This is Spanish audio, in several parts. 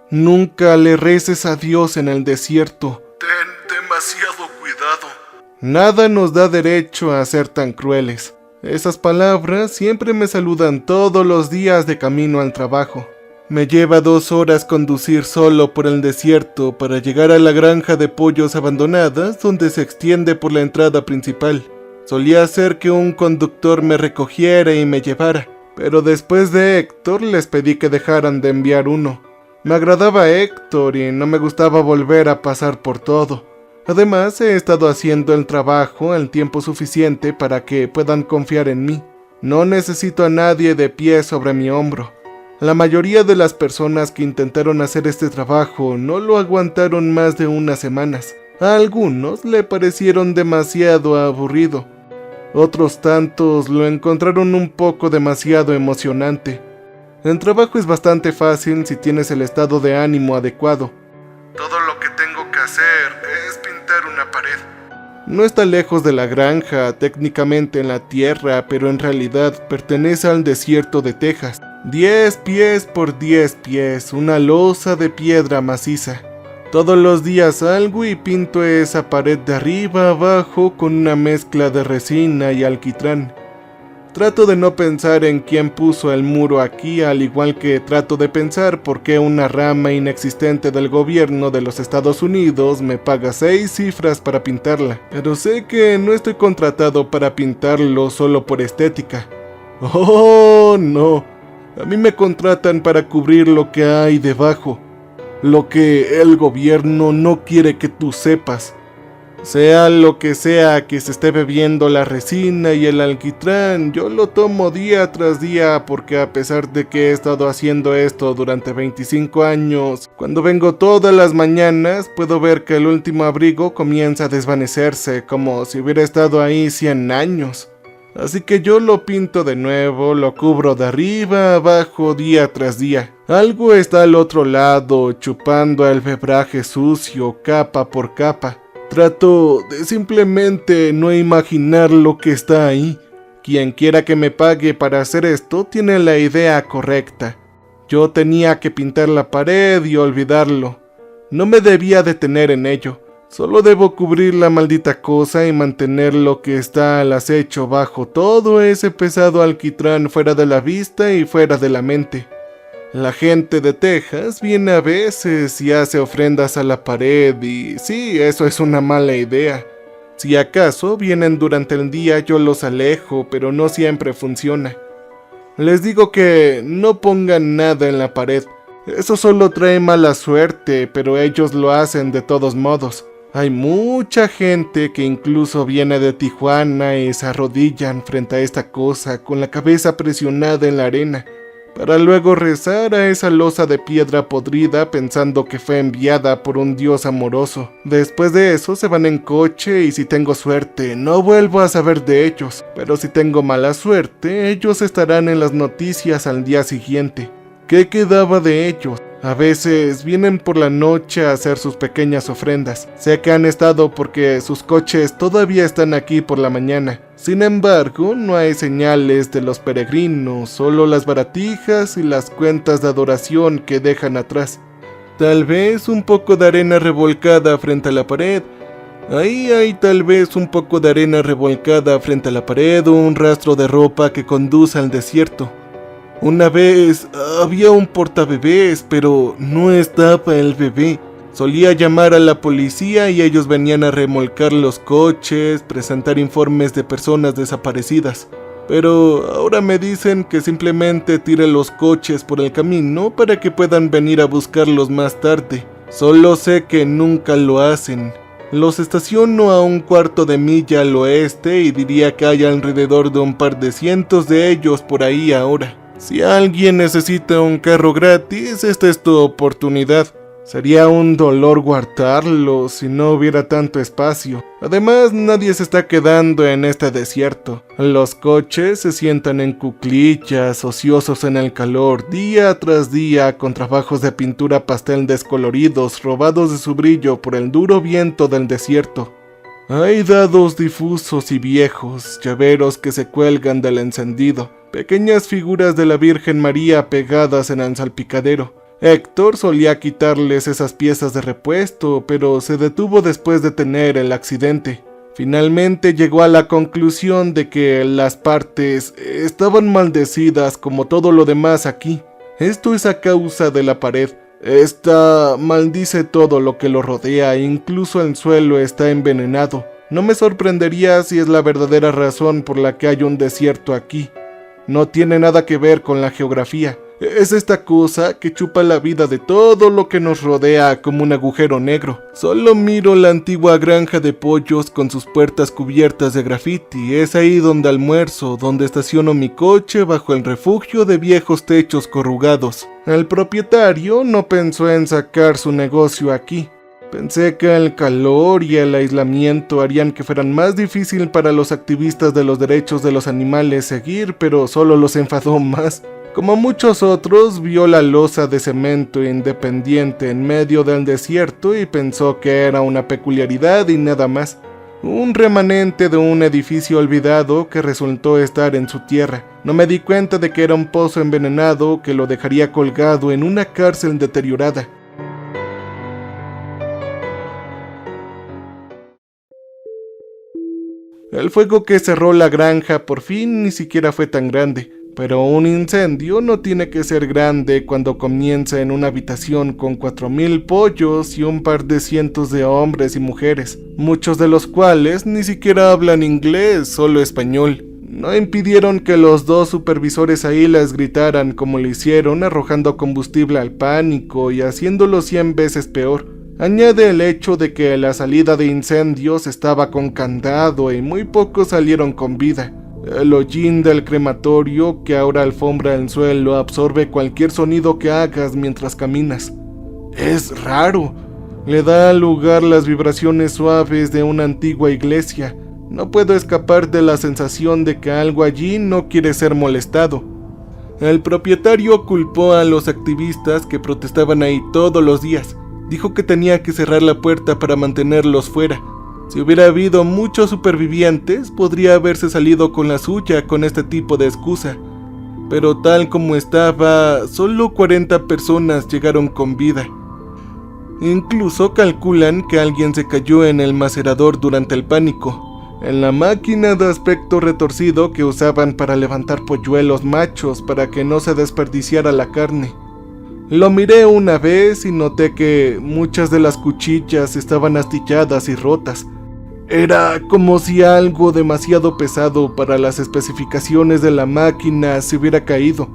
Nunca le reces a Dios en el desierto. Ten demasiado cuidado. Nada nos da derecho a ser tan crueles. Esas palabras siempre me saludan todos los días de camino al trabajo. Me lleva 2 horas conducir solo por el desierto para llegar a la granja de pollos abandonadas donde se extiende por la entrada principal. Solía hacer que un conductor me recogiera y me llevara, pero después de Héctor les pedí que dejaran de enviar uno. Me agradaba Héctor y no me gustaba volver a pasar por todo. Además, he estado haciendo el trabajo el tiempo suficiente para que puedan confiar en mí. No necesito a nadie de pie sobre mi hombro. La mayoría de las personas que intentaron hacer este trabajo no lo aguantaron más de unas semanas. A algunos le parecieron demasiado aburrido. Otros tantos lo encontraron un poco demasiado emocionante. El trabajo es bastante fácil si tienes el estado de ánimo adecuado. Todo lo que tengo que hacer es pintar una pared. No está lejos de la granja, técnicamente en la tierra, pero en realidad pertenece al desierto de Texas. 10 pies por 10 pies, una losa de piedra maciza. Todos los días salgo y pinto esa pared de arriba a abajo con una mezcla de resina y alquitrán. Trato de no pensar en quién puso el muro aquí, al igual que trato de pensar por qué una rama inexistente del gobierno de los Estados Unidos me paga 6 cifras para pintarla. Pero sé que no estoy contratado para pintarlo solo por estética. ¡Oh, no! A mí me contratan para cubrir lo que hay debajo. Lo que el gobierno no quiere que tú sepas. Sea lo que sea que se esté bebiendo la resina y el alquitrán, yo lo tomo día tras día porque a pesar de que he estado haciendo esto durante 25 años, cuando vengo todas las mañanas puedo ver que el último abrigo comienza a desvanecerse como si hubiera estado ahí 100 años. Así que yo lo pinto de nuevo, lo cubro de arriba a abajo día tras día. Algo está al otro lado, chupando el alvebraje sucio, capa por capa. Trato de simplemente no imaginar lo que está ahí. Quien quiera que me pague para hacer esto tiene la idea correcta. Yo tenía que pintar la pared y olvidarlo. No me debía detener en ello. Solo debo cubrir la maldita cosa y mantener lo que está al acecho bajo todo ese pesado alquitrán fuera de la vista y fuera de la mente. La gente de Texas viene a veces y hace ofrendas a la pared y sí, eso es una mala idea. Si acaso vienen durante el día yo los alejo, pero no siempre funciona. Les digo que no pongan nada en la pared. Eso solo trae mala suerte, pero ellos lo hacen de todos modos. Hay mucha gente que incluso viene de Tijuana y se arrodillan frente a esta cosa con la cabeza presionada en la arena, para luego rezar a esa losa de piedra podrida pensando que fue enviada por un dios amoroso. Después de eso se van en coche y si tengo suerte no vuelvo a saber de ellos, pero si tengo mala suerte ellos estarán en las noticias al día siguiente. ¿Qué quedaba de ellos? A veces vienen por la noche a hacer sus pequeñas ofrendas. Sé que han estado porque sus coches todavía están aquí por la mañana. Sin embargo, no hay señales de los peregrinos, solo las baratijas y las cuentas de adoración que dejan atrás. Tal vez un poco de arena revolcada frente a la pared. Ahí hay tal vez un poco de arena revolcada frente a la pared o un rastro de ropa que conduce al desierto. Una vez había un portabebés, pero no estaba el bebé. Solía llamar a la policía y ellos venían a remolcar los coches, presentar informes de personas desaparecidas. Pero ahora me dicen que simplemente tire los coches por el camino para que puedan venir a buscarlos más tarde. Solo sé que nunca lo hacen. Los estaciono a 1/4 de milla al oeste y diría que hay alrededor de un par de cientos de ellos por ahí ahora. Si alguien necesita un carro gratis, esta es tu oportunidad. Sería un dolor guardarlo si no hubiera tanto espacio. Además, nadie se está quedando en este desierto. Los coches se sientan en cuclillas, ociosos en el calor, día tras día, con trabajos de pintura pastel descoloridos, robados de su brillo por el duro viento del desierto. Hay dados difusos y viejos, llaveros que se cuelgan del encendido, pequeñas figuras de la Virgen María pegadas en el salpicadero. Héctor solía quitarles esas piezas de repuesto, pero se detuvo después de tener el accidente. Finalmente llegó a la conclusión de que las partes estaban maldecidas como todo lo demás aquí. Esto es a causa de la pared. Esta maldice todo lo que lo rodea, incluso el suelo está envenenado. No me sorprendería si es la verdadera razón por la que hay un desierto aquí. No tiene nada que ver con la geografía. Es esta cosa que chupa la vida de todo lo que nos rodea como un agujero negro. Solo miro la antigua granja de pollos con sus puertas cubiertas de grafiti. Es ahí donde almuerzo, donde estaciono mi coche bajo el refugio de viejos techos corrugados. El propietario no pensó en sacar su negocio aquí. Pensé que el calor y el aislamiento harían que fueran más difícil para los activistas de los derechos de los animales seguir, pero solo los enfadó más. Como muchos otros, vio la losa de cemento independiente en medio del desierto y pensó que era una peculiaridad y nada más. Un remanente de un edificio olvidado que resultó estar en su tierra. No me di cuenta de que era un pozo envenenado que lo dejaría colgado en una cárcel deteriorada. El fuego que cerró la granja por fin ni siquiera fue tan grande. Pero un incendio no tiene que ser grande cuando comienza en una habitación con 4000 pollos y un par de cientos de hombres y mujeres, muchos de los cuales ni siquiera hablan inglés, solo español. No impidieron que los dos supervisores ahí les gritaran como lo hicieron, arrojando combustible al pánico y haciéndolo 100 veces peor. Añade el hecho de que la salida de incendios estaba con candado y muy pocos salieron con vida. El hollín del crematorio, que ahora alfombra el suelo, absorbe cualquier sonido que hagas mientras caminas. Es raro. Le da lugar las vibraciones suaves de una antigua iglesia. No puedo escapar de la sensación de que algo allí no quiere ser molestado. El propietario culpó a los activistas que protestaban ahí todos los días. Dijo que tenía que cerrar la puerta para mantenerlos fuera. Si hubiera habido muchos supervivientes, podría haberse salido con la suya con este tipo de excusa. Pero tal como estaba, solo 40 personas llegaron con vida. Incluso calculan que alguien se cayó en el macerador durante el pánico, en la máquina de aspecto retorcido que usaban para levantar polluelos machos para que no se desperdiciara la carne. Lo miré una vez y noté que muchas de las cuchillas estaban astilladas y rotas. Era como si algo demasiado pesado para las especificaciones de la máquina se hubiera caído.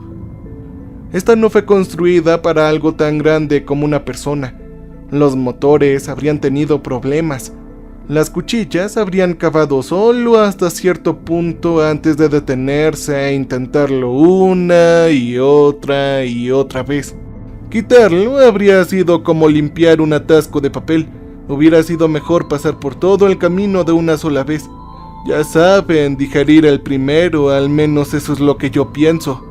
Esta no fue construida para algo tan grande como una persona. Los motores habrían tenido problemas. Las cuchillas habrían cavado solo hasta cierto punto antes de detenerse e intentarlo una y otra vez. Quitarlo habría sido como limpiar un atasco de papel. Hubiera sido mejor pasar por todo el camino de una sola vez. Ya saben, digerir el primero, al menos eso es lo que yo pienso.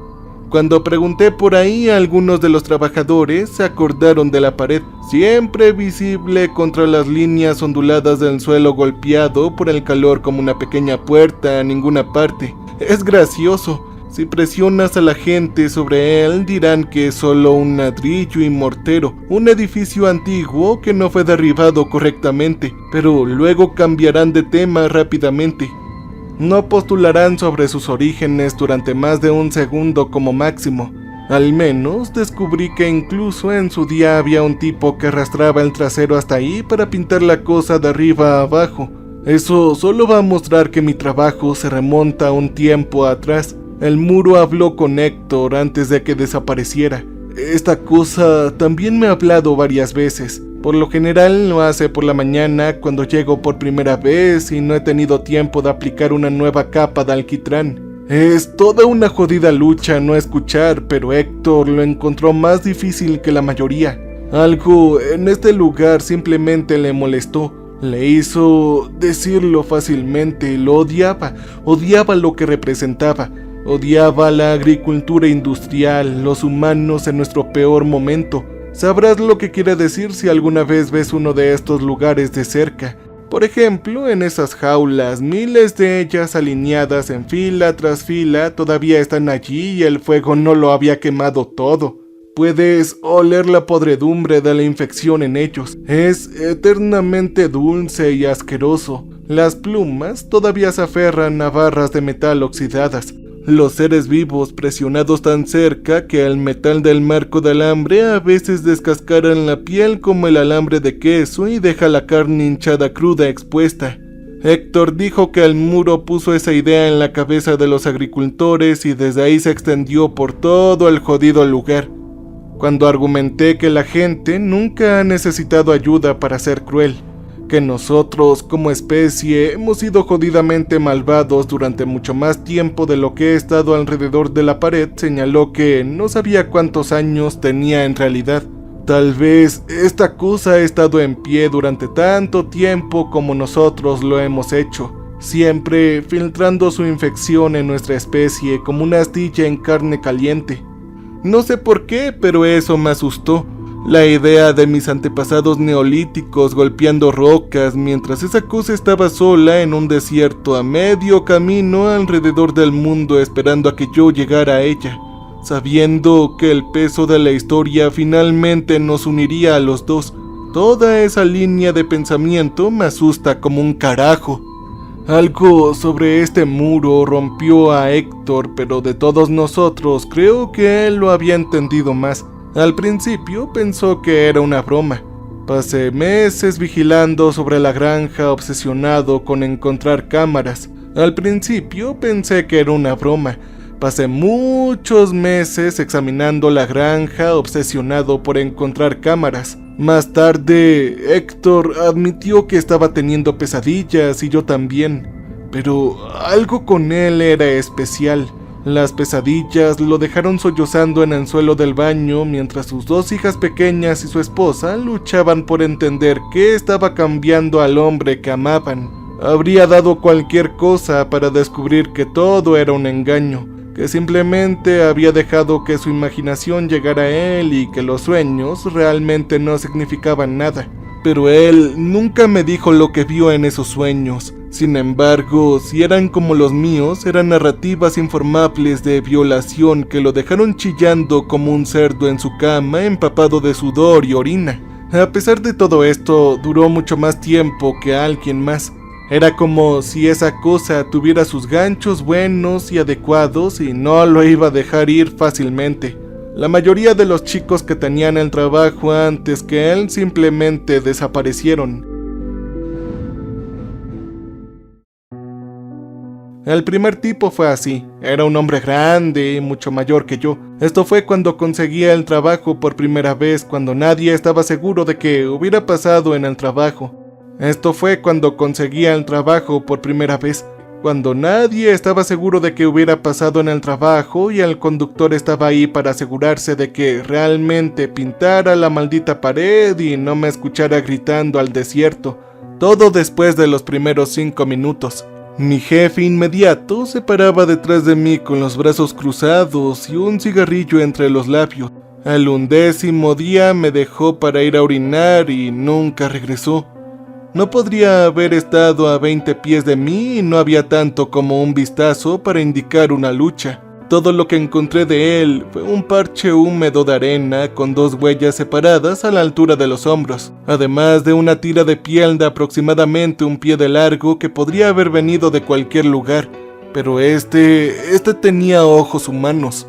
Cuando pregunté por ahí, algunos de los trabajadores se acordaron de la pared, siempre visible contra las líneas onduladas del suelo golpeado por el calor como una pequeña puerta a ninguna parte. Es gracioso. Si presionas a la gente sobre él, dirán que es solo un ladrillo y mortero, un edificio antiguo que no fue derribado correctamente, pero luego cambiarán de tema rápidamente. No postularán sobre sus orígenes durante más de un segundo como máximo. Al menos descubrí que incluso en su día había un tipo que arrastraba el trasero hasta ahí para pintar la cosa de arriba a abajo. Eso solo va a mostrar que mi trabajo se remonta a un tiempo atrás. El muro habló con Héctor antes de que desapareciera. Esta cosa también me ha hablado varias veces. Por lo general lo hace por la mañana cuando llego por primera vez y no he tenido tiempo de aplicar una nueva capa de alquitrán. Es toda una jodida lucha no escuchar, pero Héctor lo encontró más difícil que la mayoría. Algo en este lugar simplemente le molestó. Le hizo decirlo fácilmente. Lo odiaba lo que representaba. Odiaba la agricultura industrial, los humanos en nuestro peor momento. Sabrás lo que quiere decir si alguna vez ves uno de estos lugares de cerca. Por ejemplo, en esas jaulas, miles de ellas alineadas en fila tras fila todavía están allí y el fuego no lo había quemado todo. Puedes oler la podredumbre de la infección en ellos. Es eternamente dulce y asqueroso. Las plumas todavía se aferran a barras de metal oxidadas. Los seres vivos presionados tan cerca que el metal del marco de alambre a veces descascaran la piel como el alambre de queso y deja la carne hinchada cruda expuesta. Héctor dijo que el muro puso esa idea en la cabeza de los agricultores y desde ahí se extendió por todo el jodido lugar. Cuando argumenté que la gente nunca ha necesitado ayuda para ser cruel, que nosotros como especie hemos sido jodidamente malvados durante mucho más tiempo de lo que he estado alrededor de la pared, señaló que no sabía cuántos años tenía en realidad. Tal vez esta cosa ha estado en pie durante tanto tiempo como nosotros lo hemos hecho, siempre filtrando su infección en nuestra especie como una astilla en carne caliente. No sé por qué, pero eso me asustó. La idea de mis antepasados neolíticos golpeando rocas mientras esa cosa estaba sola en un desierto a medio camino alrededor del mundo esperando a que yo llegara a ella, sabiendo que el peso de la historia finalmente nos uniría a los dos. Toda esa línea de pensamiento me asusta como un carajo. Algo sobre este muro rompió a Héctor, pero de todos nosotros creo que él lo había entendido más. Al principio pensó que era una broma. Pasé meses vigilando sobre la granja obsesionado con encontrar cámaras. Al principio pensé que era una broma. Pasé muchos meses examinando la granja obsesionado por encontrar cámaras. Más tarde, Héctor admitió que estaba teniendo pesadillas y yo también. Pero algo con él era especial. Las pesadillas lo dejaron sollozando en el suelo del baño mientras sus dos hijas pequeñas y su esposa luchaban por entender qué estaba cambiando al hombre que amaban. Habría dado cualquier cosa para descubrir que todo era un engaño, que simplemente había dejado que su imaginación llegara a él y que los sueños realmente no significaban nada. Pero él nunca me dijo lo que vio en esos sueños. Sin embargo, si eran como los míos, eran narrativas informables de violación que lo dejaron chillando como un cerdo en su cama empapado de sudor y orina. A pesar de todo esto, duró mucho más tiempo que alguien más. Era como si esa cosa tuviera sus ganchos buenos y adecuados y no lo iba a dejar ir fácilmente. La mayoría de los chicos que tenían el trabajo antes que él simplemente desaparecieron. El primer tipo fue así, era un hombre grande y mucho mayor que yo. Esto fue cuando conseguía el trabajo por primera vez, cuando nadie estaba seguro de qué hubiera pasado en el trabajo. Esto fue cuando conseguía el trabajo por primera vez, cuando nadie estaba seguro de qué hubiera pasado en el trabajo y el conductor estaba ahí para asegurarse de que realmente pintara la maldita pared y no me escuchara gritando al desierto. Todo después de los primeros 5 minutos. Mi jefe inmediato se paraba detrás de mí con los brazos cruzados y un cigarrillo entre los labios. Al 11º día me dejó para ir a orinar y nunca regresó. No podría haber estado a 20 pies de mí y no había tanto como un vistazo para indicar una lucha. Todo lo que encontré de él fue un parche húmedo de arena con 2 huellas separadas a la altura de los hombros, además de una tira de piel de aproximadamente 1 pie de largo que podría haber venido de cualquier lugar, pero este tenía ojos humanos.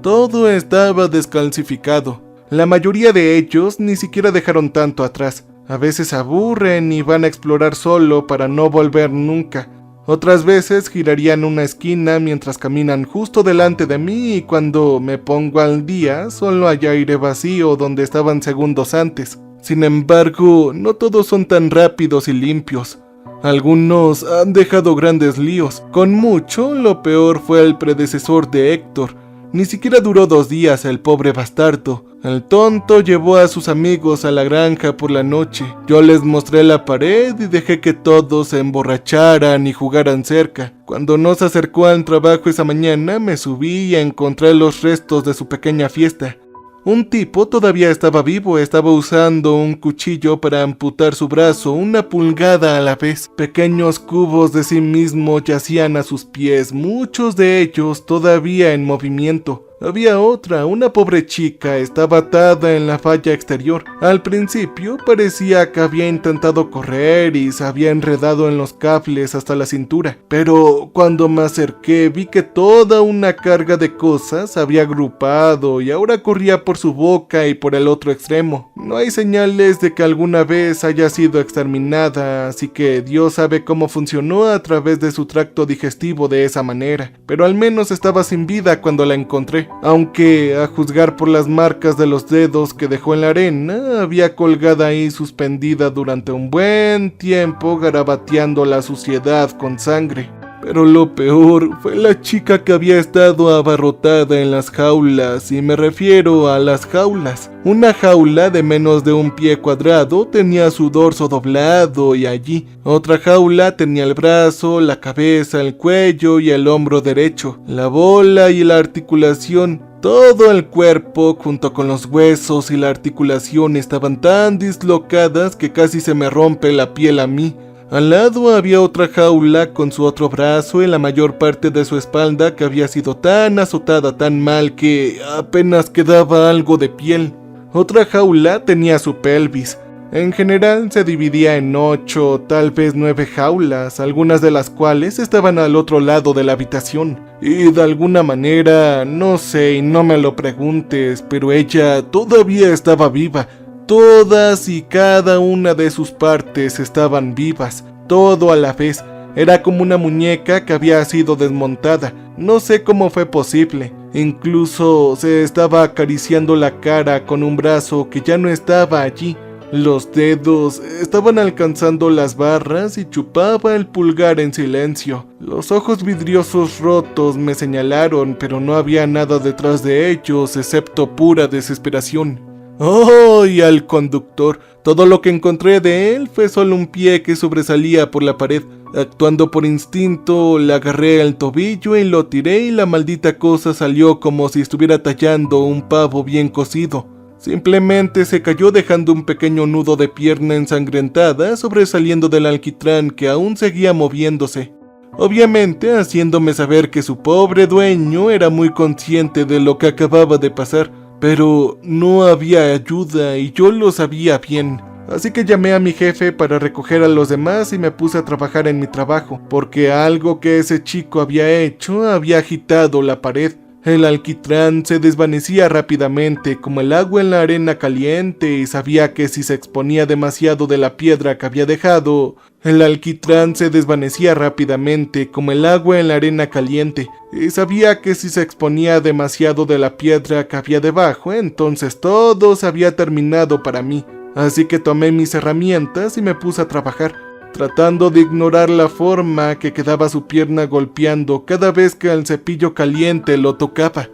Todo estaba descalcificado. La mayoría de ellos ni siquiera dejaron tanto atrás. A veces se aburren y van a explorar solo para no volver nunca. Otras veces girarían una esquina mientras caminan justo delante de mí y cuando me pongo al día solo hay aire vacío donde estaban segundos antes. Sin embargo, no todos son tan rápidos y limpios. Algunos han dejado grandes líos. Con mucho, lo peor fue el predecesor de Héctor. Ni siquiera duró 2 días el pobre bastardo. El tonto llevó a sus amigos a la granja por la noche. Yo les mostré la pared y dejé que todos se emborracharan y jugaran cerca. Cuando nos acercó al trabajo esa mañana, me subí y encontré los restos de su pequeña fiesta. Un tipo todavía estaba vivo, estaba usando un cuchillo para amputar su brazo 1 pulgada a la vez. Pequeños cubos de sí mismo yacían a sus pies, muchos de ellos todavía en movimiento. Había otra, una pobre chica, estaba atada en la falla exterior. Al principio parecía que había intentado correr y se había enredado en los cables hasta la cintura, pero cuando me acerqué vi que toda una carga de cosas se había agrupado y ahora corría por su boca y por el otro extremo. No hay señales de que alguna vez haya sido exterminada, así que Dios sabe cómo funcionó a través de su tracto digestivo de esa manera, pero al menos estaba sin vida cuando la encontré. Aunque, a juzgar por las marcas de los dedos que dejó en la arena, había colgada ahí suspendida durante un buen tiempo garabateando la suciedad con sangre. Pero lo peor fue la chica que había estado abarrotada en las jaulas, y me refiero a las jaulas. Una jaula de menos de 1 pie cuadrado tenía su dorso doblado y allí otra jaula tenía el brazo, la cabeza, el cuello y el hombro derecho, la bola y la articulación. Todo el cuerpo, junto con los huesos y la articulación, estaban tan dislocadas que casi se me rompe la piel a mí. Al lado había otra jaula con su otro brazo y la mayor parte de su espalda que había sido tan azotada tan mal que apenas quedaba algo de piel. Otra jaula tenía su pelvis. En general se dividía en 8, tal vez 9 jaulas, algunas de las cuales estaban al otro lado de la habitación. Y de alguna manera, no sé y no me lo preguntes, pero ella todavía estaba viva. Todas y cada una de sus partes estaban vivas, todo a la vez. Era como una muñeca que había sido desmontada. No sé cómo fue posible. Incluso se estaba acariciando la cara con un brazo que ya no estaba allí. Los dedos estaban alcanzando las barras y chupaba el pulgar en silencio. Los ojos vidriosos rotos me señalaron, pero no había nada detrás de ellos excepto pura desesperación. ¡Oh! Y al conductor. Todo lo que encontré de él fue solo un pie que sobresalía por la pared. Actuando por instinto, le agarré el tobillo y lo tiré y la maldita cosa salió como si estuviera tallando un pavo bien cocido. Simplemente se cayó dejando un pequeño nudo de pierna ensangrentada sobresaliendo del alquitrán que aún seguía moviéndose. Obviamente haciéndome saber que su pobre dueño era muy consciente de lo que acababa de pasar. Pero no había ayuda y yo lo sabía bien. Así que llamé a mi jefe para recoger a los demás y me puse a trabajar en mi trabajo, porque algo que ese chico había hecho había agitado la pared. El alquitrán se desvanecía rápidamente como el agua en la arena caliente y sabía que si se exponía demasiado de la piedra que había dejado, el alquitrán se desvanecía rápidamente como el agua en la arena caliente y sabía que si se exponía demasiado de la piedra que había debajo, entonces todo se había terminado para mí. Así que tomé mis herramientas y me puse a trabajar, tratando de ignorar la forma que quedaba su pierna golpeando cada vez que el cepillo caliente lo tocaba.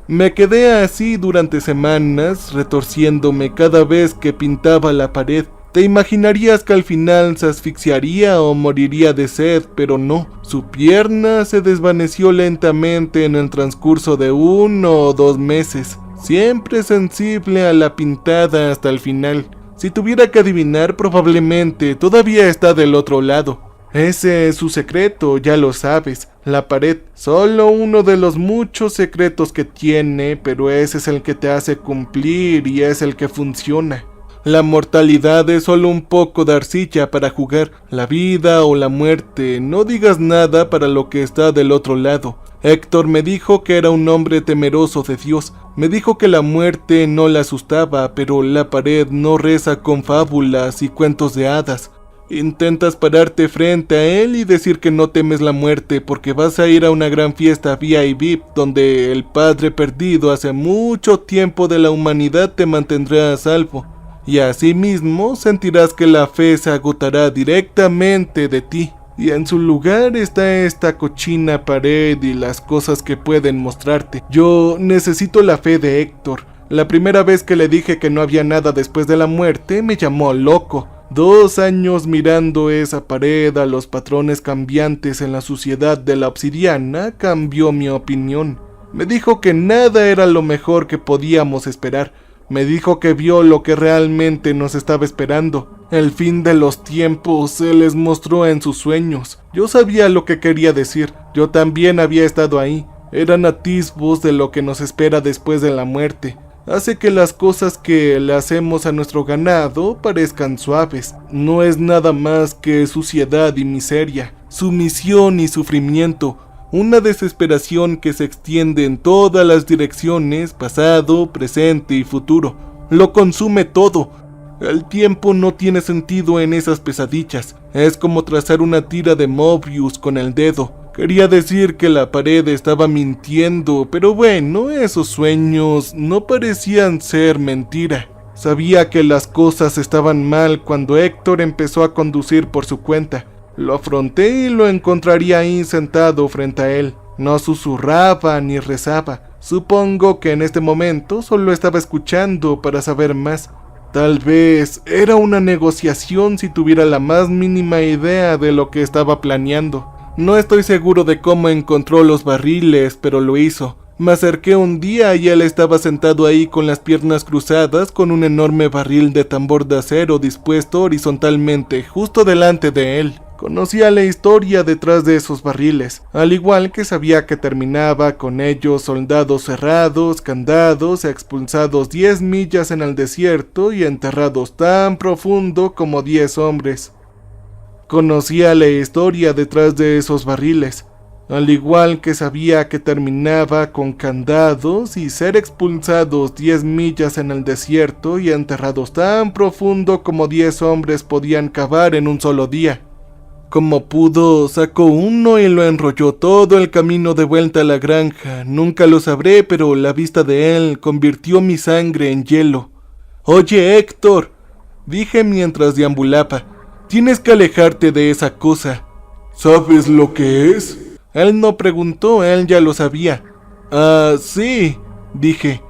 Me quedé así durante semanas, retorciéndome cada vez que pintaba la pared. Te imaginarías que al final se asfixiaría o moriría de sed, pero no. Su pierna se desvaneció lentamente en el transcurso de 1 o 2 meses. Siempre sensible a la pintada hasta el final. Si tuviera que adivinar, probablemente todavía está del otro lado. Ese es su secreto, ya lo sabes. La pared, solo uno de los muchos secretos que tiene, pero ese es el que te hace cumplir y es el que funciona. La mortalidad es solo un poco de arcilla para jugar. La vida o la muerte, no digas nada para lo que está del otro lado. Héctor me dijo que era un hombre temeroso de Dios. Me dijo que la muerte no le asustaba, pero la pared no reza con fábulas y cuentos de hadas. Intentas pararte frente a él y decir que no temes la muerte porque vas a ir a una gran fiesta VIP donde el padre perdido hace mucho tiempo de la humanidad te mantendrá a salvo. Y asimismo sentirás que la fe se agotará directamente de ti. Y en su lugar está esta cochina pared y las cosas que pueden mostrarte. Yo necesito la fe de Héctor. La primera vez que le dije que no había nada después de la muerte, me llamó loco. 2 años mirando esa pared a los patrones cambiantes en la suciedad de la obsidiana, cambió mi opinión. Me dijo que nada era lo mejor que podíamos esperar. Me dijo que vio lo que realmente nos estaba esperando. El fin de los tiempos se les mostró en sus sueños. Yo sabía lo que quería decir. Yo también había estado ahí. Eran atisbos de lo que nos espera después de la muerte. Hace que las cosas que le hacemos a nuestro ganado parezcan suaves. No es nada más que suciedad y miseria, sumisión y sufrimiento. Una desesperación que se extiende en todas las direcciones, pasado, presente y futuro. Lo consume todo. El tiempo no tiene sentido en esas pesadillas. Es como trazar una tira de Mobius con el dedo. Quería decir que la pared estaba mintiendo, pero bueno, esos sueños no parecían ser mentira. Sabía que las cosas estaban mal cuando Héctor empezó a conducir por su cuenta. Lo afronté y lo encontraría ahí sentado frente a él. No susurraba ni rezaba. Supongo que en este momento solo estaba escuchando para saber más. Tal vez era una negociación si tuviera la más mínima idea de lo que estaba planeando. No estoy seguro de cómo encontró los barriles, pero lo hizo. Me acerqué un día y él estaba sentado ahí con las piernas cruzadas con un enorme barril de tambor de acero dispuesto horizontalmente justo delante de él. Conocía la historia detrás de esos barriles, al igual que sabía que terminaba con ellos soldados cerrados, candados, expulsados 10 millas en el desierto y enterrados tan profundo como 10 hombres. Conocía la historia detrás de esos barriles, al igual que sabía que terminaba con candados y ser expulsados 10 millas en el desierto y enterrados tan profundo como 10 hombres podían cavar en un solo día. Como pudo, sacó uno y lo enrolló todo el camino de vuelta a la granja. Nunca lo sabré, pero la vista de él convirtió mi sangre en hielo. «Oye, Héctor», dije mientras deambulaba, «tienes que alejarte de esa cosa». «¿Sabes lo que es?». Él no preguntó, él ya lo sabía. «Ah, sí», dije.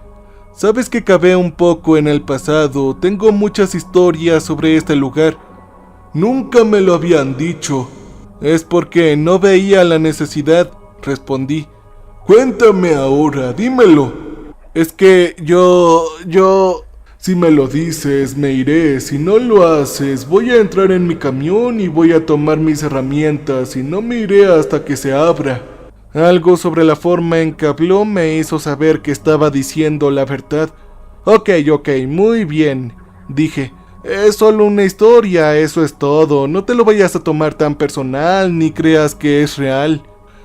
«Sabes que cavé un poco en el pasado, tengo muchas historias sobre este lugar». «Nunca me lo habían dicho». «Es porque no veía la necesidad», respondí. «Cuéntame ahora, dímelo». «Es que yo... Si me lo dices, me iré. Si no lo haces, voy a entrar en mi camión y voy a tomar mis herramientas y no me iré hasta que se abra». Algo sobre la forma en que habló me hizo saber que estaba diciendo la verdad. Ok, muy bien, dije. Es solo una historia, eso es todo. No te lo vayas a tomar tan personal ni creas que es real.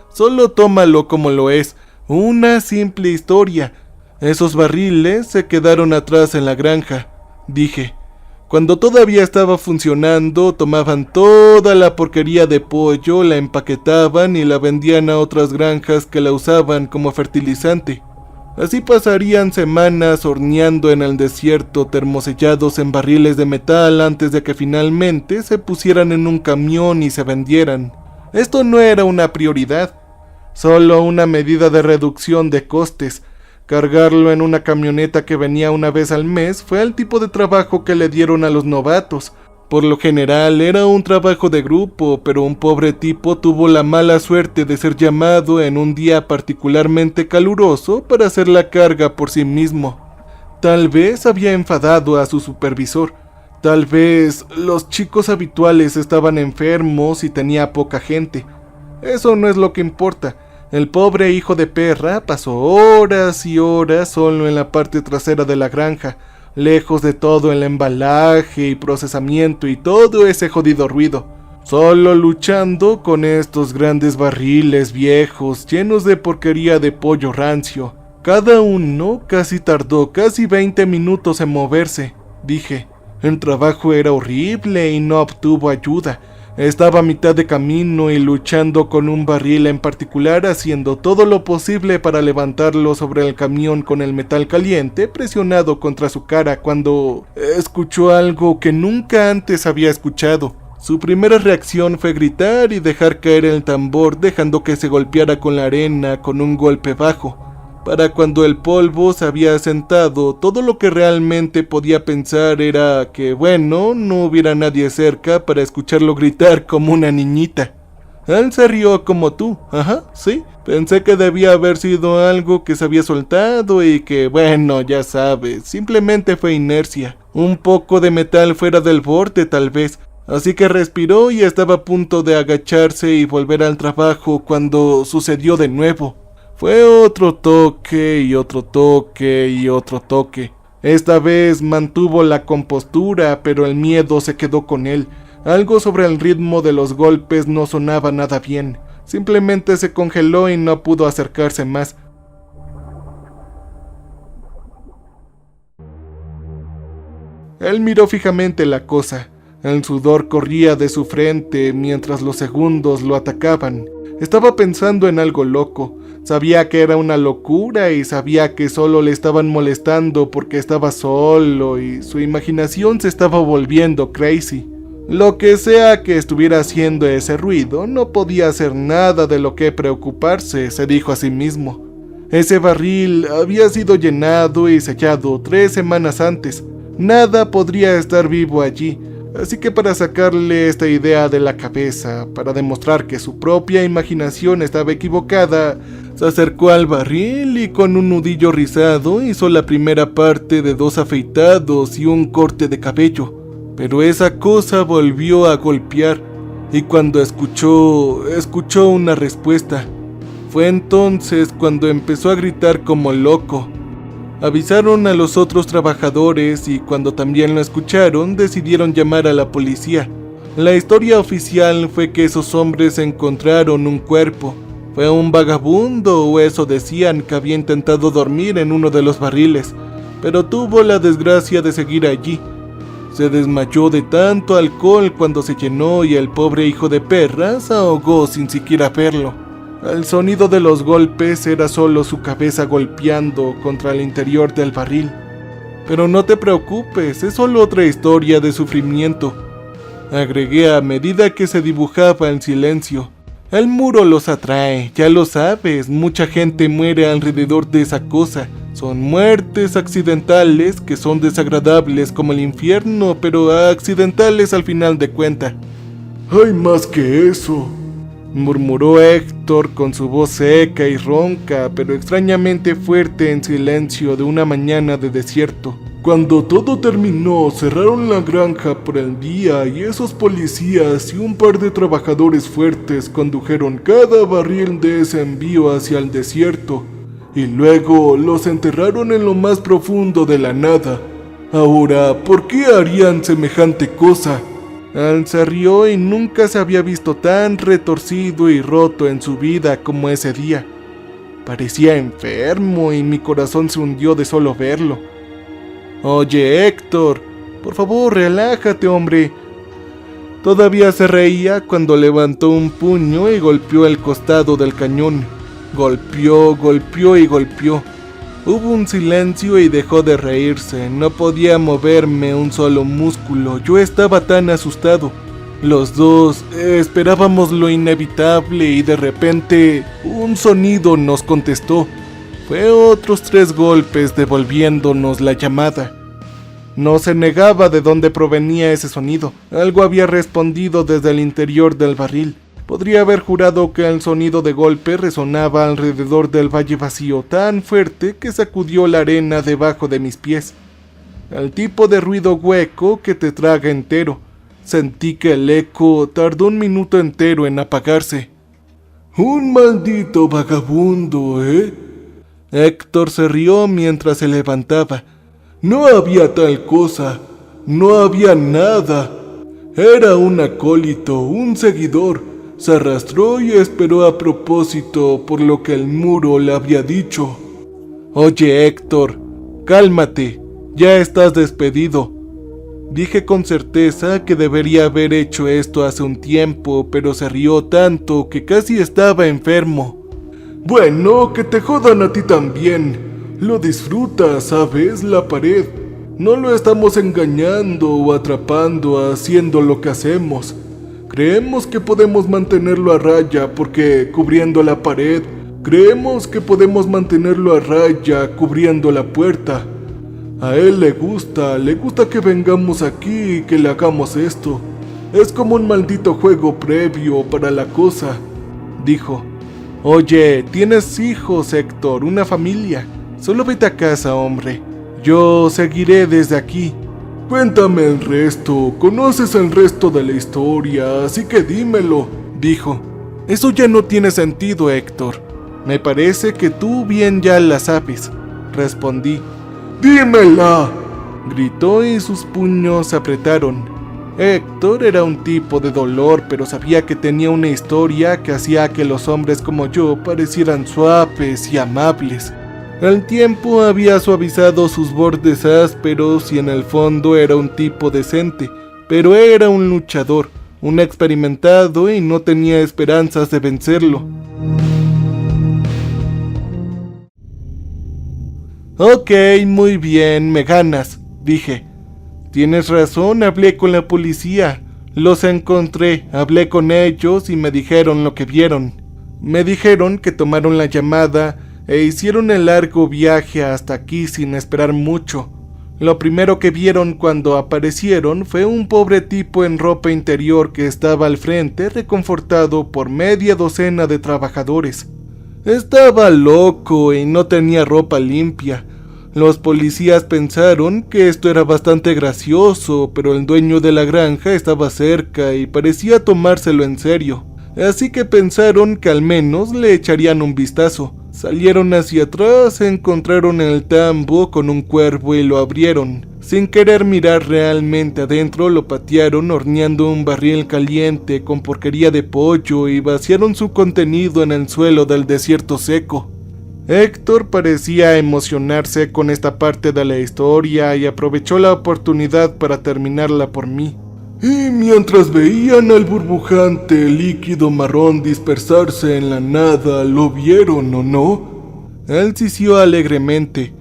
Solo tómalo como lo es, una simple historia. Esos barriles se quedaron atrás en la granja, dije. Cuando todavía estaba funcionando, tomaban toda la porquería de pollo, la empaquetaban y la vendían a otras granjas que la usaban como fertilizante. Así pasarían semanas horneando en el desierto, termosellados en barriles de metal antes de que finalmente se pusieran en un camión y se vendieran. Esto no era una prioridad, solo una medida de reducción de costes. Cargarlo en una camioneta que venía una vez al mes fue el tipo de trabajo que le dieron a los novatos. Por lo general era un trabajo de grupo, pero un pobre tipo tuvo la mala suerte de ser llamado en un día particularmente caluroso para hacer la carga por sí mismo. Tal vez había enfadado a su supervisor, tal vez los chicos habituales estaban enfermos y tenía poca gente. Eso no es lo que importa. El pobre hijo de perra pasó horas y horas solo en la parte trasera de la granja, lejos de todo el embalaje y procesamiento y todo ese jodido ruido, solo luchando con estos grandes barriles viejos llenos de porquería de pollo rancio. Cada uno tardó casi 20 minutos en moverse, dije. El trabajo era horrible y no obtuvo ayuda. Estaba a mitad de camino y luchando con un barril en particular, haciendo todo lo posible para levantarlo sobre el camión con el metal caliente presionado contra su cara cuando escuchó algo que nunca antes había escuchado. Su primera reacción fue gritar y dejar caer el tambor, dejando que se golpeara con la arena con un golpe bajo. Para cuando el polvo se había asentado, todo lo que realmente podía pensar era que, bueno, no hubiera nadie cerca para escucharlo gritar como una niñita. Él se rió como tú. Ajá, sí. Pensé que debía haber sido algo que se había soltado y que, bueno, ya sabes, simplemente fue inercia. Un poco de metal fuera del borde, tal vez. Así que respiró y estaba a punto de agacharse y volver al trabajo cuando sucedió de nuevo. Fue otro toque y otro toque y otro toque. Esta vez mantuvo la compostura, pero el miedo se quedó con él. Algo sobre el ritmo de los golpes no sonaba nada bien. Simplemente se congeló y no pudo acercarse más. Él miró fijamente la cosa. El sudor corría de su frente mientras los segundos lo atacaban. Estaba pensando en algo loco. Sabía que era una locura y sabía que solo le estaban molestando porque estaba solo y su imaginación se estaba volviendo crazy. Lo que sea que estuviera haciendo ese ruido, no podía hacer nada de lo que preocuparse, se dijo a sí mismo. Ese barril había sido llenado y sellado 3 semanas antes. Nada podría estar vivo allí, así que para sacarle esta idea de la cabeza, para demostrar que su propia imaginación estaba equivocada, se acercó al barril y con un nudillo rizado hizo la primera parte de 2 afeitados y un corte de cabello. Pero esa cosa volvió a golpear y cuando escuchó una respuesta. Fue entonces cuando empezó a gritar como loco. Avisaron a los otros trabajadores y cuando también lo escucharon decidieron llamar a la policía. La historia oficial fue que esos hombres encontraron un cuerpo. Fue un vagabundo o eso decían que había intentado dormir en uno de los barriles, pero tuvo la desgracia de seguir allí. Se desmayó de tanto alcohol cuando se llenó y el pobre hijo de perra se ahogó sin siquiera verlo. El sonido de los golpes era solo su cabeza golpeando contra el interior del barril. Pero no te preocupes, es solo otra historia de sufrimiento, agregué a medida que se dibujaba en silencio. El muro los atrae, ya lo sabes, mucha gente muere alrededor de esa cosa. Son muertes accidentales que son desagradables como el infierno, pero accidentales al final de cuentas. Hay más que eso, murmuró Héctor con su voz seca y ronca, pero extrañamente fuerte en silencio de una mañana de desierto. Cuando todo terminó, cerraron la granja por el día y esos policías y un par de trabajadores fuertes condujeron cada barril de ese envío hacia el desierto. Y luego los enterraron en lo más profundo de la nada. Ahora, ¿por qué harían semejante cosa? Él se rió y nunca se había visto tan retorcido y roto en su vida como ese día. Parecía enfermo y mi corazón se hundió de solo verlo. Oye, Héctor, por favor, relájate, hombre. Todavía se reía cuando levantó un puño y golpeó el costado del cañón. Golpeó, golpeó y golpeó. Hubo un silencio y dejó de reírse. No podía moverme un solo músculo. Yo estaba tan asustado. Los dos esperábamos lo inevitable y de repente un sonido nos contestó. Fue otros 3 golpes devolviéndonos la llamada. No se negaba de dónde provenía ese sonido. Algo había respondido desde el interior del barril. Podría haber jurado que el sonido de golpe resonaba alrededor del valle vacío tan fuerte que sacudió la arena debajo de mis pies. El tipo de ruido hueco que te traga entero. Sentí que el eco tardó 1 minuto entero en apagarse. Un maldito vagabundo, ¿eh? Héctor se rió mientras se levantaba. No había tal cosa. No había nada. Era un acólito, un seguidor. Se arrastró y esperó a propósito por lo que el muro le había dicho. Oye, Héctor, cálmate, ya estás despedido. Dije con certeza que debería haber hecho esto hace un tiempo, pero se rió tanto que casi estaba enfermo. Bueno, que te jodan a ti también. Lo disfrutas, ¿sabes? La pared. No lo estamos engañando o atrapando haciendo lo que hacemos. Creemos que podemos mantenerlo a raya porque cubriendo la pared. Creemos que podemos mantenerlo a raya cubriendo la puerta. A él le gusta que vengamos aquí y que le hagamos esto. Es como un maldito juego previo para la cosa, dijo. Oye, tienes hijos, Héctor, una familia. Solo vete a casa, hombre. Yo seguiré desde aquí. Cuéntame el resto, conoces el resto de la historia, así que dímelo, dijo. Eso ya no tiene sentido, Héctor. Me parece que tú bien ya la sabes, respondí. ¡Dímela!, gritó y sus puños se apretaron. Héctor era un tipo de dolor, pero sabía que tenía una historia que hacía que los hombres como yo parecieran suaves y amables. El tiempo había suavizado sus bordes ásperos y en el fondo era un tipo decente, pero era un luchador, un experimentado y no tenía esperanzas de vencerlo. Ok, muy bien, me ganas, dije. Tienes razón, hablé con la policía. Los encontré, hablé con ellos y me dijeron lo que vieron. Me dijeron que tomaron la llamada e hicieron el largo viaje hasta aquí sin esperar mucho. Lo primero que vieron cuando aparecieron fue un pobre tipo en ropa interior que estaba al frente reconfortado por media docena de trabajadores. Estaba loco y no tenía ropa limpia. Los policías pensaron que esto era bastante gracioso, pero el dueño de la granja estaba cerca y parecía tomárselo en serio. Así que pensaron que al menos le echarían un vistazo. Salieron hacia atrás, encontraron el tambo con un cuervo y lo abrieron. Sin querer mirar realmente adentro, lo patearon horneando un barril caliente con porquería de pollo y vaciaron su contenido en el suelo del desierto seco. Héctor parecía emocionarse con esta parte de la historia y aprovechó la oportunidad para terminarla por mí. Y mientras veían al burbujante líquido marrón dispersarse en la nada, ¿lo vieron o no? Él sisió alegremente.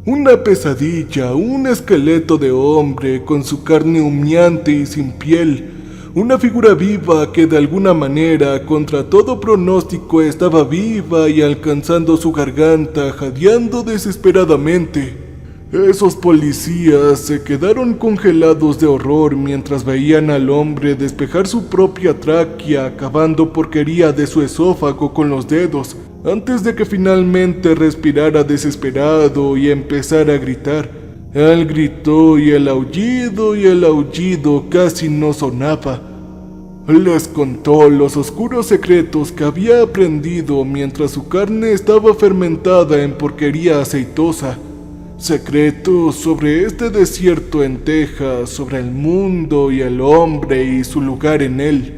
Una pesadilla, un esqueleto de hombre con su carne humeante y sin piel. Una figura viva que de alguna manera, contra todo pronóstico, estaba viva y alcanzando su garganta, jadeando desesperadamente. Esos policías se quedaron congelados de horror mientras veían al hombre despejar su propia tráquea, acabando porquería de su esófago con los dedos, antes de que finalmente respirara desesperado y empezara a gritar. Él gritó y el aullido casi no sonaba. Les contó los oscuros secretos que había aprendido mientras su carne estaba fermentada en porquería aceitosa. Secretos sobre este desierto en Texas, sobre el mundo y el hombre y su lugar en él.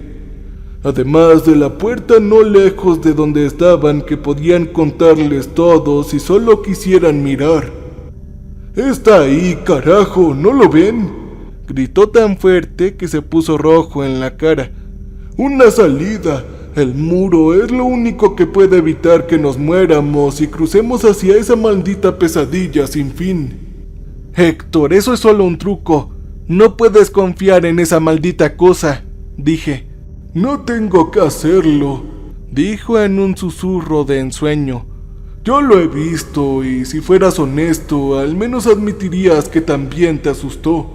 Además de la puerta no lejos de donde estaban que podían contarles todo si solo quisieran mirar. «¡Está ahí, carajo! ¿No lo ven?», gritó tan fuerte que se puso rojo en la cara. «¡Una salida! El muro es lo único que puede evitar que nos muéramos y crucemos hacia esa maldita pesadilla sin fin». «Héctor, eso es solo un truco. No puedes confiar en esa maldita cosa», dije. «No tengo que hacerlo», dijo en un susurro de ensueño. «Yo lo he visto y si fueras honesto, al menos admitirías que también te asustó.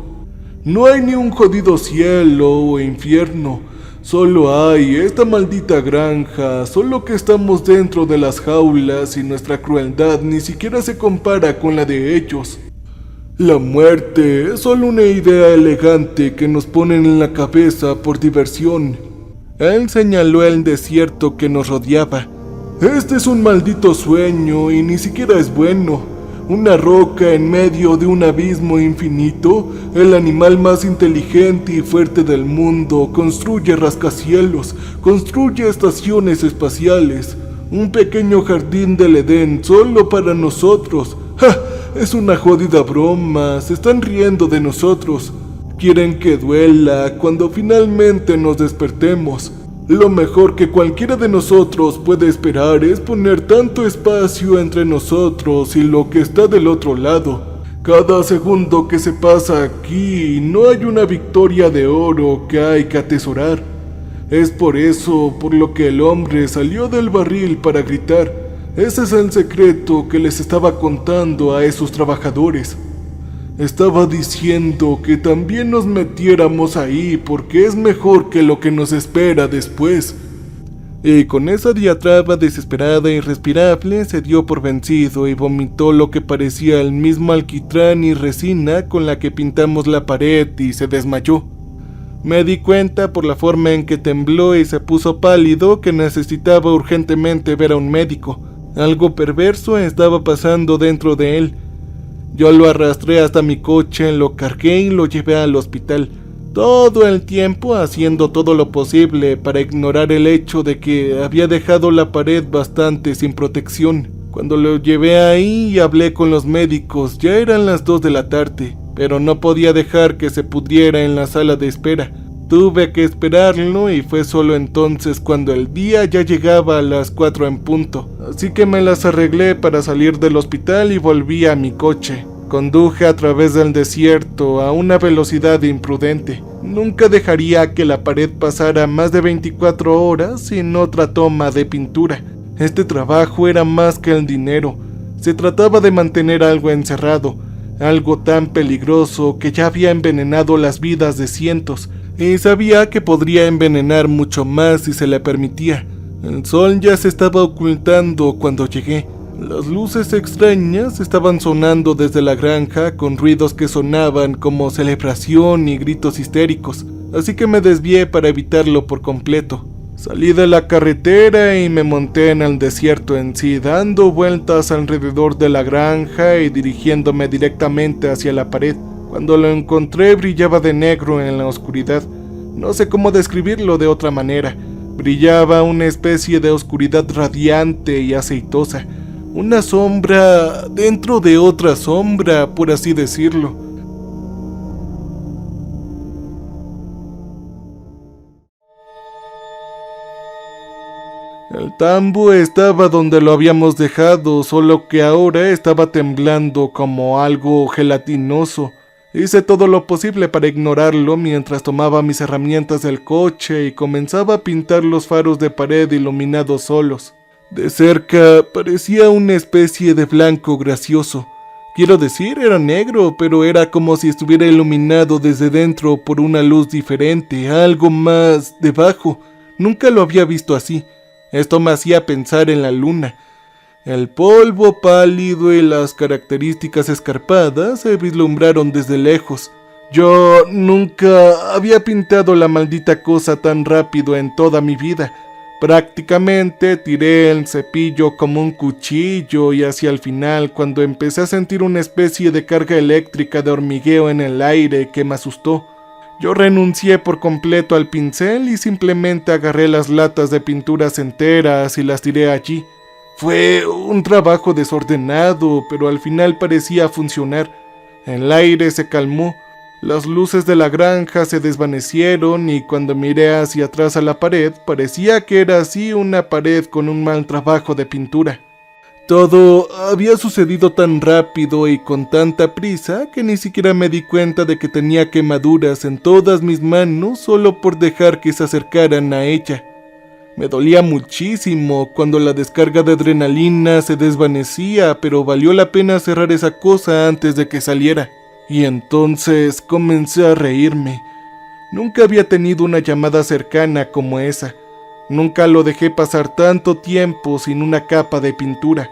No hay ni un jodido cielo o infierno. Solo hay esta maldita granja, solo que estamos dentro de las jaulas y nuestra crueldad ni siquiera se compara con la de ellos. La muerte es solo una idea elegante que nos ponen en la cabeza por diversión». Él señaló el desierto que nos rodeaba. «Este es un maldito sueño y ni siquiera es bueno. Una roca en medio de un abismo infinito, el animal más inteligente y fuerte del mundo construye rascacielos, construye estaciones espaciales, un pequeño jardín del Edén solo para nosotros. ¡Ja! Es una jodida broma, se están riendo de nosotros. Quieren que duela cuando finalmente nos despertemos. Lo mejor que cualquiera de nosotros puede esperar es poner tanto espacio entre nosotros y lo que está del otro lado. Cada segundo que se pasa aquí no hay una victoria de oro que hay que atesorar. Es por eso por lo que el hombre salió del barril para gritar. Ese es el secreto que les estaba contando a esos trabajadores». Estaba diciendo que también nos metiéramos ahí porque es mejor que lo que nos espera después. Y con esa diatriba desesperada e irrespirable se dio por vencido y vomitó lo que parecía el mismo alquitrán y resina con la que pintamos la pared y se desmayó. Me di cuenta por la forma en que tembló y se puso pálido que necesitaba urgentemente ver a un médico. Algo perverso estaba pasando dentro de él. Yo lo arrastré hasta mi coche, lo cargué y lo llevé al hospital. Todo el tiempo haciendo todo lo posible para ignorar el hecho de que había dejado la pared bastante sin protección. Cuando lo llevé ahí y hablé con los médicos, ya eran las 2 de la tarde, pero no podía dejar que se pudriera en la sala de espera. Tuve que esperarlo y fue solo entonces cuando el día ya llegaba a las 4 en punto. Así que me las arreglé para salir del hospital y volví a mi coche. Conduje a través del desierto a una velocidad imprudente. Nunca dejaría que la pared pasara más de 24 horas sin otra toma de pintura. Este trabajo era más que el dinero. Se trataba de mantener algo encerrado, algo tan peligroso que ya había envenenado las vidas de cientos, y sabía que podría envenenar mucho más si se le permitía. El sol ya se estaba ocultando cuando llegué. Las luces extrañas estaban sonando desde la granja con ruidos que sonaban como celebración y gritos histéricos, así que me desvié para evitarlo por completo. Salí de la carretera y me monté en el desierto en sí, dando vueltas alrededor de la granja y dirigiéndome directamente hacia la pared. Cuando lo encontré brillaba de negro en la oscuridad. No sé cómo describirlo de otra manera. Brillaba una especie de oscuridad radiante y aceitosa. Una sombra dentro de otra sombra, por así decirlo. El tambo estaba donde lo habíamos dejado, solo que ahora estaba temblando como algo gelatinoso. Hice todo lo posible para ignorarlo mientras tomaba mis herramientas del coche y comenzaba a pintar los faros de pared iluminados solos. De cerca parecía una especie de blanco gracioso. Quiero decir, era negro, pero era como si estuviera iluminado desde dentro por una luz diferente, algo más debajo. Nunca lo había visto así. Esto me hacía pensar en la luna. El polvo pálido y las características escarpadas se vislumbraron desde lejos. Yo nunca había pintado la maldita cosa tan rápido en toda mi vida. Prácticamente tiré el cepillo como un cuchillo y hacia el final, cuando empecé a sentir una especie de carga eléctrica de hormigueo en el aire que me asustó. Yo renuncié por completo al pincel y simplemente agarré las latas de pinturas enteras y las tiré allí. Fue un trabajo desordenado, pero al final parecía funcionar. El aire se calmó, las luces de la granja se desvanecieron y cuando miré hacia atrás a la pared, parecía que era así una pared con un mal trabajo de pintura. Todo había sucedido tan rápido y con tanta prisa que ni siquiera me di cuenta de que tenía quemaduras en todas mis manos solo por dejar que se acercaran a ella. Me dolía muchísimo cuando la descarga de adrenalina se desvanecía, pero valió la pena cerrar esa cosa antes de que saliera. Y entonces comencé a reírme. Nunca había tenido una llamada cercana como esa. Nunca lo dejé pasar tanto tiempo sin una capa de pintura.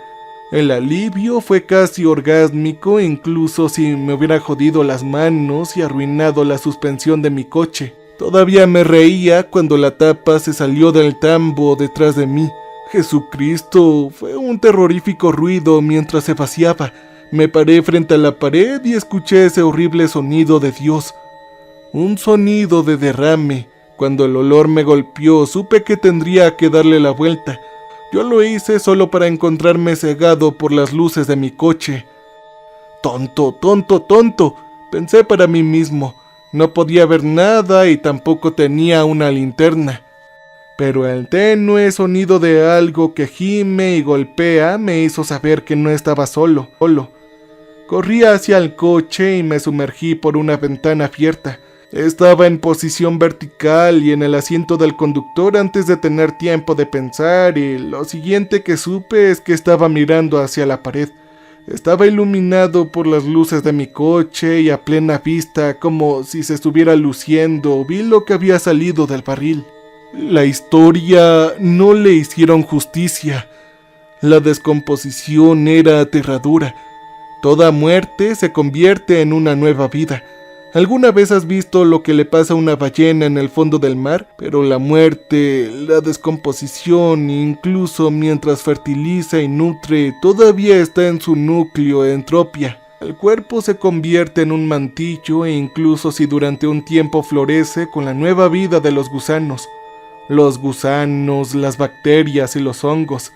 El alivio fue casi orgásmico, incluso si me hubiera jodido las manos y arruinado la suspensión de mi coche. Todavía me reía cuando la tapa se salió del tambo detrás de mí. Jesucristo, fue un terrorífico ruido mientras se vaciaba. Me paré frente a la pared y escuché ese horrible sonido de Dios. Un sonido de derrame. Cuando el olor me golpeó, supe que tendría que darle la vuelta. Yo lo hice solo para encontrarme cegado por las luces de mi coche. Tonto, tonto, tonto, pensé para mí mismo. No podía ver nada y tampoco tenía una linterna. Pero el tenue sonido de algo que gime y golpea me hizo saber que no estaba solo. Corrí hacia el coche y me sumergí por una ventana abierta. Estaba en posición vertical y en el asiento del conductor antes de tener tiempo de pensar, y lo siguiente que supe es que estaba mirando hacia la pared. Estaba iluminado por las luces de mi coche y a plena vista, como si se estuviera luciendo, vi lo que había salido del barril. La historia no le hicieron justicia. La descomposición era aterradora. Toda muerte se convierte en una nueva vida. ¿Alguna vez has visto lo que le pasa a una ballena en el fondo del mar? Pero la muerte, la descomposición, incluso mientras fertiliza y nutre, todavía está en su núcleo, entropia. El cuerpo se convierte en un mantillo e incluso si durante un tiempo florece con la nueva vida de los gusanos. Los gusanos, las bacterias y los hongos.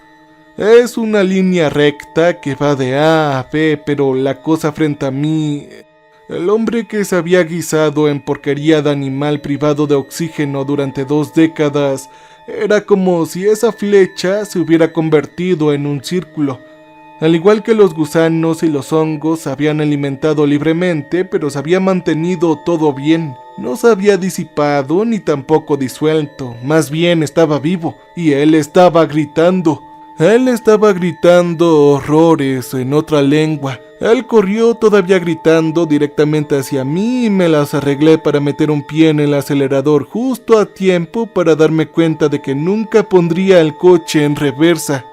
Es una línea recta que va de A a B, pero la cosa frente a mí... El hombre que se había guisado en porquería de animal privado de oxígeno durante 2 décadas, era como si esa flecha se hubiera convertido en un círculo. Al igual que los gusanos y los hongos se habían alimentado libremente, pero se había mantenido todo bien. No se había disipado ni tampoco disuelto, más bien estaba vivo, y él estaba gritando. Él estaba gritando horrores en otra lengua. Él corrió todavía gritando directamente hacia mí y me las arreglé para meter un pie en el acelerador justo a tiempo para darme cuenta de que nunca pondría el coche en reversa.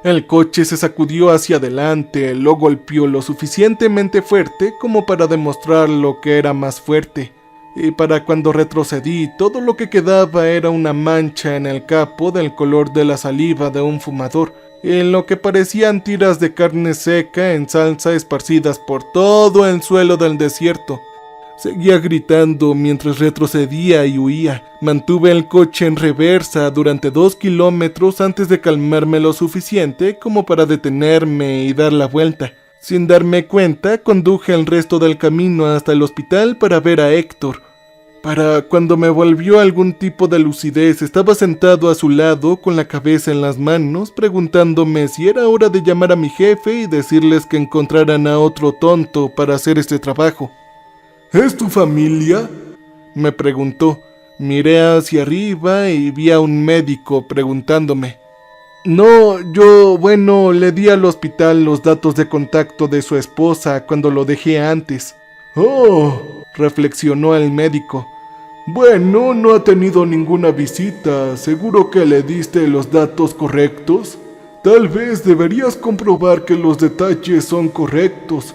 El coche se sacudió hacia adelante, lo golpeó lo suficientemente fuerte como para demostrar lo que era más fuerte. Y para cuando retrocedí, todo lo que quedaba era una mancha en el capo del color de la saliva de un fumador, en lo que parecían tiras de carne seca en salsa esparcidas por todo el suelo del desierto. Seguía gritando mientras retrocedía y huía. Mantuve el coche en reversa durante 2 kilómetros antes de calmarme lo suficiente como para detenerme y dar la vuelta. Sin darme cuenta, conduje el resto del camino hasta el hospital para ver a Héctor. Para cuando me volvió algún tipo de lucidez, estaba sentado a su lado con la cabeza en las manos, preguntándome si era hora de llamar a mi jefe y decirles que encontraran a otro tonto para hacer este trabajo. ¿Es tu familia?, me preguntó. Miré hacia arriba y vi a un médico preguntándome. No, le di al hospital los datos de contacto de su esposa cuando lo dejé antes. Oh, reflexionó el médico. Bueno, no ha tenido ninguna visita. ¿Seguro que le diste los datos correctos? Tal vez deberías comprobar que los detalles son correctos.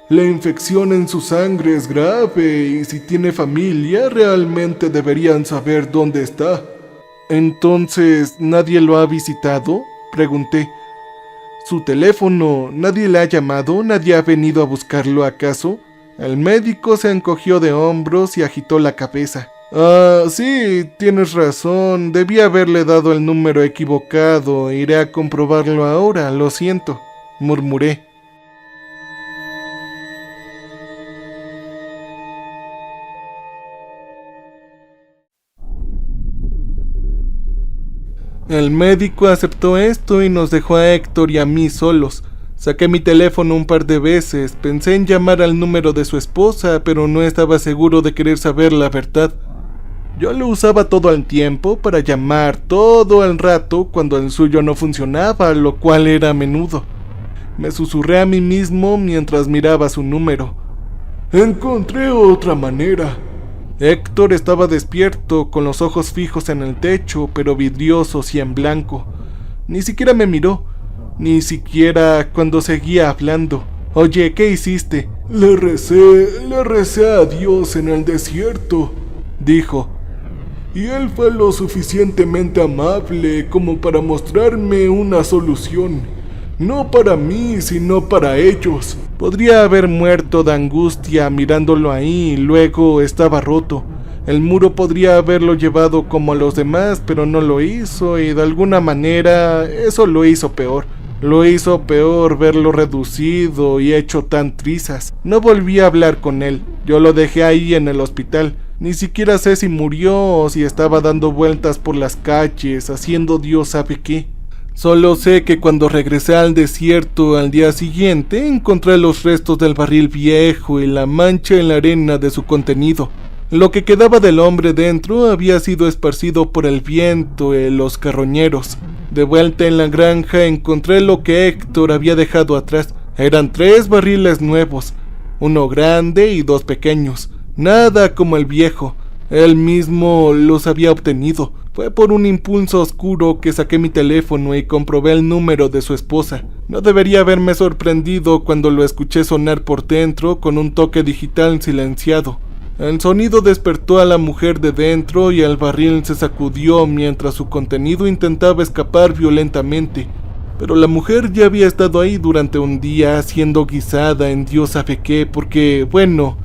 La infección en su sangre es grave y si tiene familia, realmente deberían saber dónde está. ¿Entonces nadie lo ha visitado?, pregunté. ¿Su teléfono, nadie le ha llamado? ¿Nadie ha venido a buscarlo acaso? El médico se encogió de hombros y agitó la cabeza. Sí, tienes razón, debí haberle dado el número equivocado, iré a comprobarlo ahora, lo siento, murmuré. El médico aceptó esto y nos dejó a Héctor y a mí solos. Saqué mi teléfono un par de veces, pensé en llamar al número de su esposa, pero no estaba seguro de querer saber la verdad. Yo lo usaba todo el tiempo para llamar todo el rato cuando el suyo no funcionaba, lo cual era a menudo. Me susurré a mí mismo mientras miraba su número. Encontré otra manera. Héctor estaba despierto, con los ojos fijos en el techo, pero vidriosos y en blanco. Ni siquiera me miró, ni siquiera cuando seguía hablando. Oye, ¿qué hiciste? Le recé a Dios en el desierto, dijo. Y él fue lo suficientemente amable como para mostrarme una solución. No para mí, sino para ellos. Podría haber muerto de angustia mirándolo ahí, luego estaba roto. El muro podría haberlo llevado como a los demás, pero no lo hizo y de alguna manera eso lo hizo peor. Lo hizo peor verlo reducido y hecho tan trizas. No volví a hablar con él. Yo lo dejé ahí en el hospital. Ni siquiera sé si murió o si estaba dando vueltas por las calles, haciendo Dios sabe qué. Solo sé que cuando regresé al desierto al día siguiente, encontré los restos del barril viejo y la mancha en la arena de su contenido. Lo que quedaba del hombre dentro había sido esparcido por el viento y los carroñeros. De vuelta en la granja encontré lo que Héctor había dejado atrás. Eran 3 barriles nuevos, uno grande y 2 pequeños, nada como el viejo. Él mismo los había obtenido. Fue por un impulso oscuro que saqué mi teléfono y comprobé el número de su esposa. No debería haberme sorprendido cuando lo escuché sonar por dentro con un toque digital silenciado. El sonido despertó a la mujer de dentro y el barril se sacudió mientras su contenido intentaba escapar violentamente. Pero la mujer ya había estado ahí durante un día siendo guisada en Dios sabe qué, porque, bueno,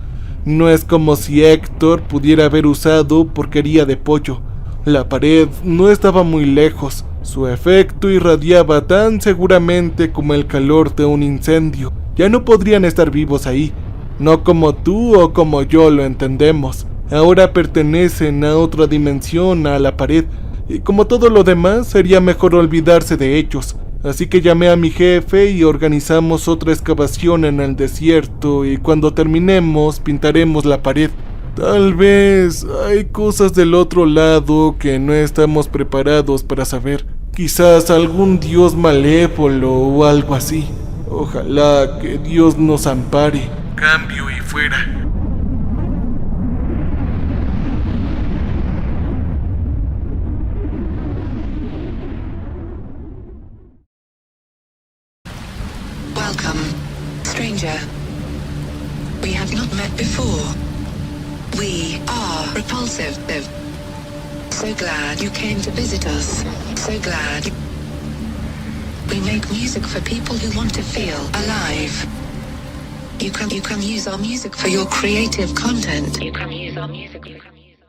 no es como si Héctor pudiera haber usado porquería de pollo. La pared no estaba muy lejos, su efecto irradiaba tan seguramente como el calor de un incendio. Ya no podrían estar vivos ahí, no como tú o como yo lo entendemos. Ahora pertenecen a otra dimensión, a la pared, y como todo lo demás sería mejor olvidarse de ellos. Así que llamé a mi jefe y organizamos otra excavación en el desierto y cuando terminemos pintaremos la pared. Tal vez hay cosas del otro lado que no estamos preparados para saber. Quizás algún dios malévolo o algo así. Ojalá que Dios nos ampare. Cambio y fuera. Welcome, stranger. We have not met before. We are repulsive. So glad you came to visit us. So glad. We make music for people who want to feel alive. You can use our music for your creative content. You can use our music.